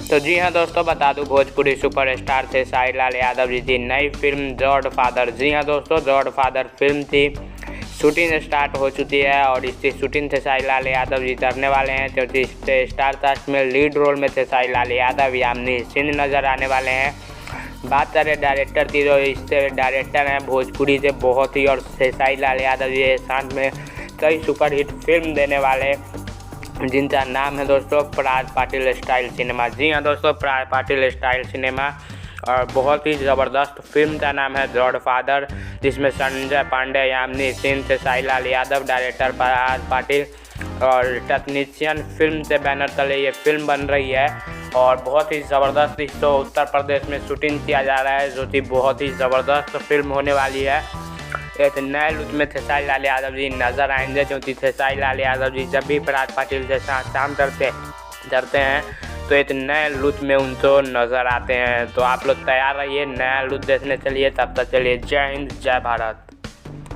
तो जी हाँ दोस्तों, बता दूं भोजपुरी सुपरस्टार खेसारी लाल यादव जी की नई फिल्म गॉड फादर। जी हाँ दोस्तों, गॉड फादर फिल्म थी, शूटिंग स्टार्ट हो चुकी है और इसकी शूटिंग खेसारी लाल यादव जी करने वाले हैं। तो इससे स्टार कास्ट में लीड रोल में खेसारी लाल यादव यानी सिंह नज़र आने वाले हैं। बात करें डायरेक्टर की, तो इससे डायरेक्टर हैं भोजपुरी से बहुत ही, और खेसारी लाल यादव जी साथ में कई सुपरहिट फिल्म देने वाले, जिनका नाम है दोस्तों प्राण पाटिल स्टाइल सिनेमा। जी हाँ दोस्तों, प्राण पाटिल स्टाइल सिनेमा, और बहुत ही ज़बरदस्त फिल्म का नाम है गॉड फादर, जिसमें संजय पांडे यानी सिंह, खेसारी लाल यादव, डायरेक्टर प्राण पाटिल और टेक्नीशियन फिल्म से बैनर तले ये फिल्म बन रही है। और बहुत ही ज़बरदस्त इसको उत्तर प्रदेश में शूटिंग किया जा रहा है, जो कि बहुत ही ज़बरदस्त फिल्म होने वाली है। एक नए लुक में खेसारी लाल यादव जी नज़र आएंगे, क्योंकि खेसारी लाल यादव जी जब भी प्राण पाटिल के साथ काम करते हैं तो एक नए लुक में उनको नज़र आते हैं। तो आप लोग तैयार रहिए नया लुक देखने के लिए। तब तक चलिए, जय हिंद, जय भारत।